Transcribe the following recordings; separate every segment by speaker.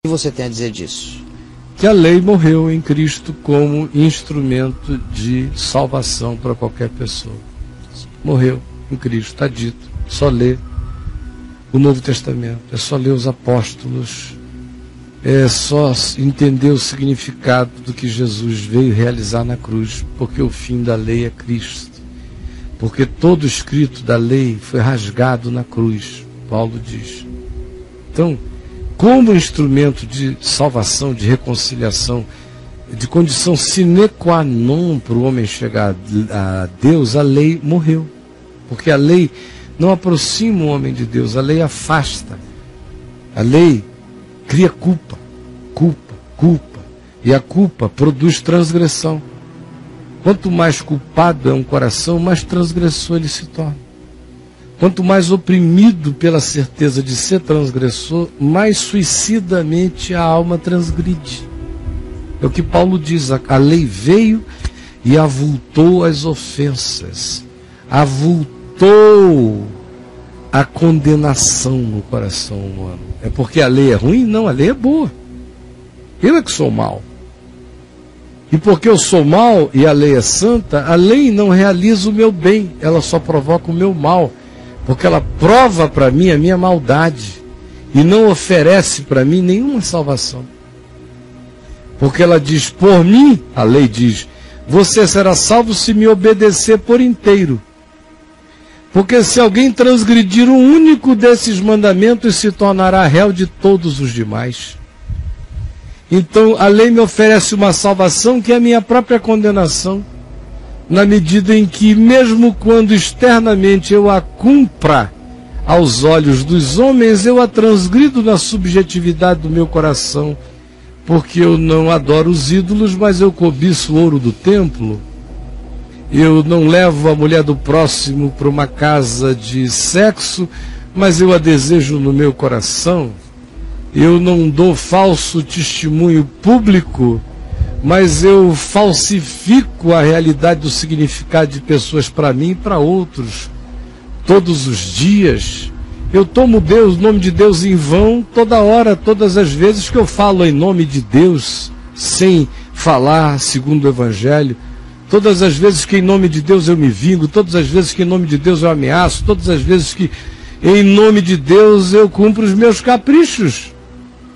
Speaker 1: O que você tem a dizer disso?
Speaker 2: Que a lei morreu em Cristo como instrumento de salvação para qualquer pessoa. Morreu em Cristo, está dito. Só ler o Novo Testamento, é só ler os apóstolos, é só entender o significado do que Jesus veio realizar na cruz, porque o fim da lei é Cristo. Porque todo escrito da lei foi rasgado na cruz, Paulo diz. Então, como instrumento de salvação, de reconciliação, de condição sine qua non para o homem chegar a Deus, a lei morreu. Porque a lei não aproxima o homem de Deus, a lei afasta. A lei cria culpa. E a culpa produz transgressão. Quanto mais culpado é um coração, mais transgressor ele se torna. Quanto mais oprimido pela certeza de ser transgressor, mais suicidamente a alma transgride. É o que Paulo diz, a lei veio e avultou as ofensas, avultou a condenação no coração humano. É porque a lei é ruim? Não, a lei é boa. Eu é que sou mau. E porque eu sou mau e a lei é santa, a lei não realiza o meu bem, ela só provoca o meu mal. Porque ela prova para mim a minha maldade e não oferece para mim nenhuma salvação. Porque ela diz, por mim, a lei diz, você será salvo se me obedecer por inteiro. Porque se alguém transgredir um único desses mandamentos, se tornará réu de todos os demais. Então a lei me oferece uma salvação que é a minha própria condenação. Na medida em que, mesmo quando externamente eu a cumpra aos olhos dos homens, eu a transgrido na subjetividade do meu coração, porque eu não adoro os ídolos, mas eu cobiço o ouro do templo. Eu não levo a mulher do próximo para uma casa de sexo, mas eu a desejo no meu coração. Eu não dou falso testemunho público, mas eu falsifico a realidade do significado de pessoas para mim e para outros. Todos os dias, eu tomo o nome de Deus em vão, toda hora, todas as vezes que eu falo em nome de Deus, sem falar segundo o Evangelho, todas as vezes que em nome de Deus eu me vingo, todas as vezes que em nome de Deus eu ameaço, todas as vezes que em nome de Deus eu cumpro os meus caprichos.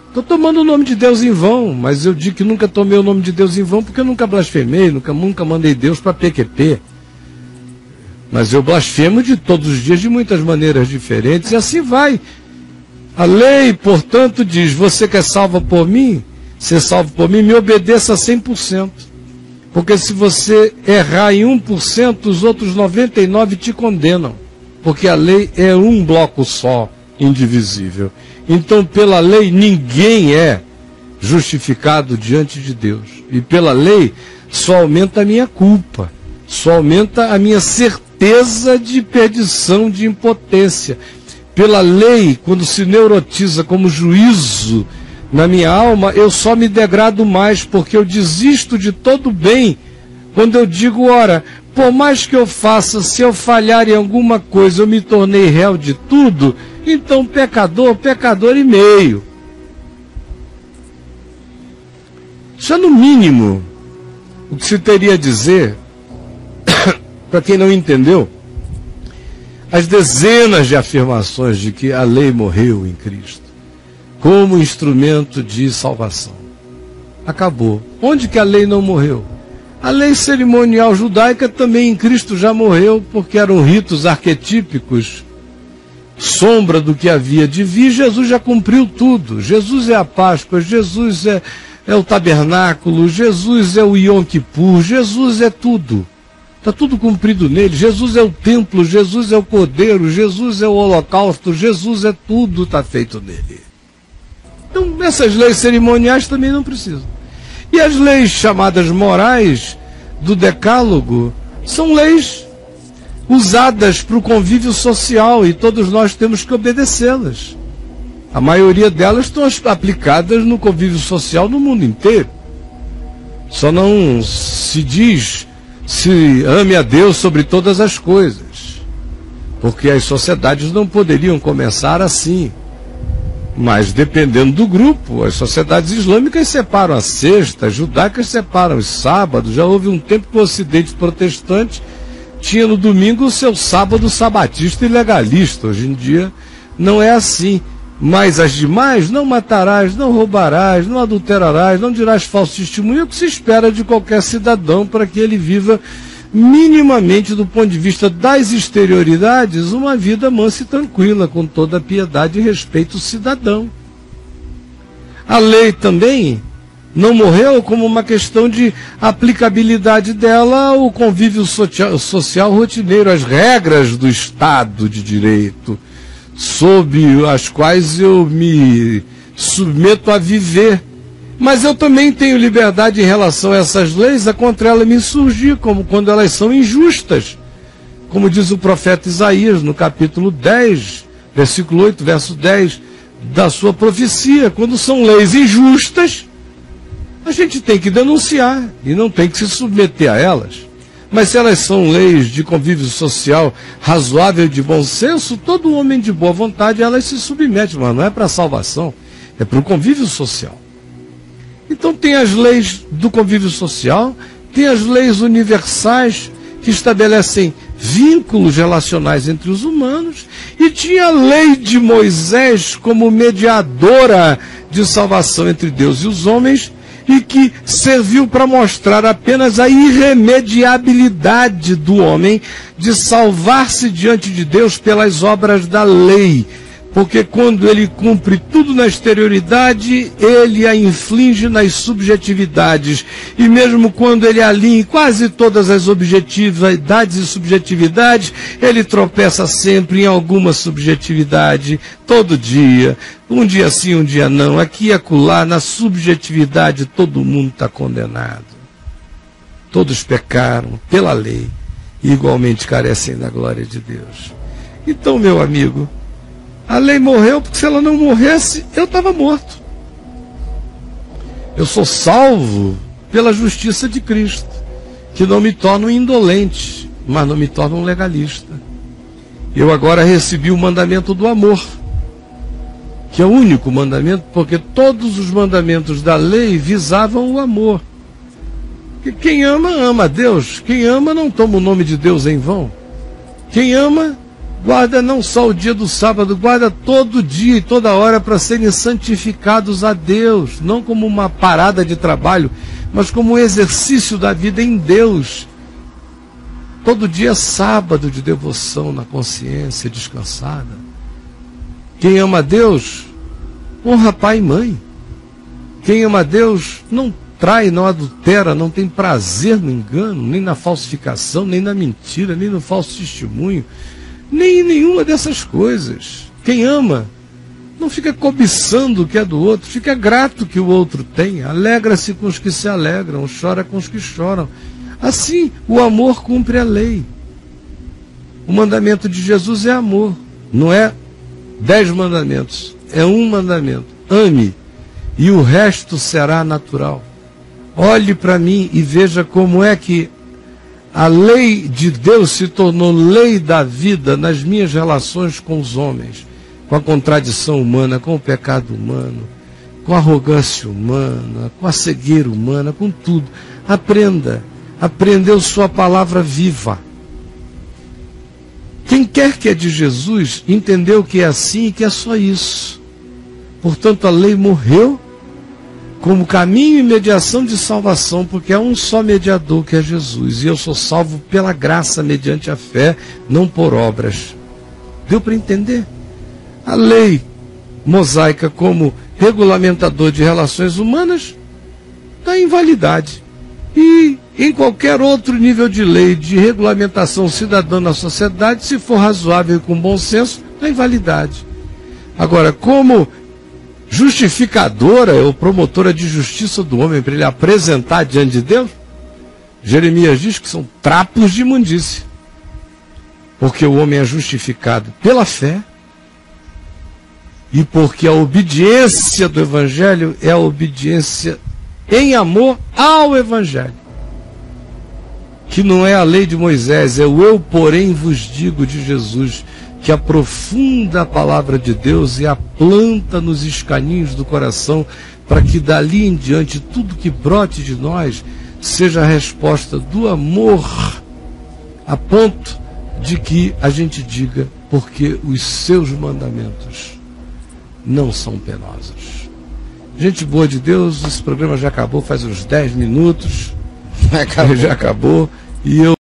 Speaker 2: Estou tomando o nome de Deus em vão, mas eu digo que nunca tomei o nome de Deus em vão porque eu nunca blasfemei, nunca mandei Deus para PQP. Mas eu blasfemo de todos os dias de muitas maneiras diferentes e assim vai. A lei, portanto, diz, você quer salvo por mim? Ser salvo por mim, me obedeça 100%. Porque se você errar em 1%, os outros 99% te condenam. Porque a lei é um bloco só, indivisível. Então, pela lei, ninguém é justificado diante de Deus. E pela lei, só aumenta a minha culpa. Só aumenta a minha certeza de perdição, de impotência. Pela lei, quando se neurotiza como juízo na minha alma, eu só me degrado mais, porque eu desisto de todo bem. Quando eu digo, ora, por mais que eu faça, se eu falhar em alguma coisa, eu me tornei réu de tudo, então pecador e meio. Isso é no mínimo o que se teria a dizer, para quem não entendeu, as dezenas de afirmações de que a lei morreu em Cristo, como instrumento de salvação. Acabou. Onde que a lei não morreu? A lei cerimonial judaica também em Cristo já morreu, porque eram ritos arquetípicos, sombra do que havia de vir. Jesus já cumpriu tudo. Jesus é a Páscoa, Jesus é o tabernáculo, Jesus é o Yom Kippur, Jesus é tudo. Está tudo cumprido nele. Jesus é o templo, Jesus é o cordeiro, Jesus é o holocausto, Jesus é tudo, está feito nele. Então, essas leis cerimoniais também não precisam. E as leis chamadas morais do Decálogo são leis usadas para o convívio social e todos nós temos que obedecê-las. A maioria delas estão aplicadas no convívio social no mundo inteiro. Só não se diz se ame a Deus sobre todas as coisas, porque as sociedades não poderiam começar assim. Mas dependendo do grupo, as sociedades islâmicas separam a sexta, as judaicas separam os sábados. Já houve um tempo que o Ocidente protestante tinha no domingo o seu sábado sabatista e legalista. Hoje em dia não é assim. Mas as demais, não matarás, não roubarás, não adulterarás, não dirás falso testemunho, é o que se espera de qualquer cidadão para que ele viva minimamente, do ponto de vista das exterioridades, uma vida mansa e tranquila, com toda a piedade e respeito ao cidadão. A lei também não morreu como uma questão de aplicabilidade dela ao convívio social rotineiro, às regras do Estado de Direito, sob as quais eu me submeto a viver. Mas eu também tenho liberdade em relação a essas leis, a contra ela me insurgir, como quando elas são injustas. Como diz o profeta Isaías, no capítulo 10, versículo 8, verso 10, da sua profecia. Quando são leis injustas, a gente tem que denunciar e não tem que se submeter a elas. Mas se elas são leis de convívio social razoável e de bom senso, todo homem de boa vontade elas se submete, mas não é para a salvação, é para o convívio social. Então tem as leis do convívio social, tem as leis universais que estabelecem vínculos relacionais entre os humanos, e tinha a lei de Moisés como mediadora de salvação entre Deus e os homens, e que serviu para mostrar apenas a irremediabilidade do homem de salvar-se diante de Deus pelas obras da lei. Porque quando ele cumpre tudo na exterioridade, ele a inflige nas subjetividades. E mesmo quando ele alinha quase todas as objetividades e subjetividades, ele tropeça sempre em alguma subjetividade, todo dia. Um dia sim, um dia não. Aqui e acolá, na subjetividade, todo mundo está condenado. Todos pecaram pela lei e igualmente carecem da glória de Deus. Então, meu amigo, a lei morreu porque se ela não morresse, eu estava morto. Eu sou salvo pela justiça de Cristo, que não me torna um indolente, mas não me torna um legalista. Eu agora recebi o mandamento do amor, que é o único mandamento, porque todos os mandamentos da lei visavam o amor. Porque quem ama, ama a Deus. Quem ama não toma o nome de Deus em vão. Quem ama guarda não só o dia do sábado, guarda todo dia e toda hora para serem santificados a Deus, não como uma parada de trabalho, mas como um exercício da vida em Deus. Todo dia é sábado de devoção na consciência descansada. Quem ama a Deus, honra pai e mãe. Quem ama a Deus não trai, não adultera, não tem prazer no engano, nem na falsificação, nem na mentira, nem no falso testemunho, nem em nenhuma dessas coisas. Quem ama não fica cobiçando o que é do outro, fica grato que o outro tem, alegra-se com os que se alegram, chora com os que choram. Assim, o amor cumpre a lei. O mandamento de Jesus é amor, não é 10 mandamentos, é um mandamento: ame, e o resto será natural. Olhe para mim e veja como é que a lei de Deus se tornou lei da vida nas minhas relações com os homens, com a contradição humana, com o pecado humano, com a arrogância humana, com a cegueira humana, com tudo. Aprenda, aprendeu sua palavra viva. Quem quer que é de Jesus, entendeu que é assim e que é só isso. Portanto, a lei morreu como caminho e mediação de salvação, porque é um só mediador, que é Jesus, e eu sou salvo pela graça mediante a fé, não por obras. Deu para entender? A lei mosaica como regulamentador de relações humanas está em validade. E em qualquer outro nível de lei de regulamentação cidadã na sociedade, se for razoável e com bom senso, está em validade. Agora, como justificadora ou promotora de justiça do homem para ele apresentar diante de Deus, Jeremias diz que são trapos de imundície, porque o homem é justificado pela fé e porque a obediência do Evangelho é a obediência em amor ao Evangelho, que não é a lei de Moisés, é o eu porém vos digo de Jesus, que aprofunda a palavra de Deus e a planta nos escaninhos do coração, para que dali em diante tudo que brote de nós seja a resposta do amor, a ponto de que a gente diga, porque os seus mandamentos não são penosos. Gente boa de Deus, esse programa já acabou faz uns 10 minutos. Já acabou. E eu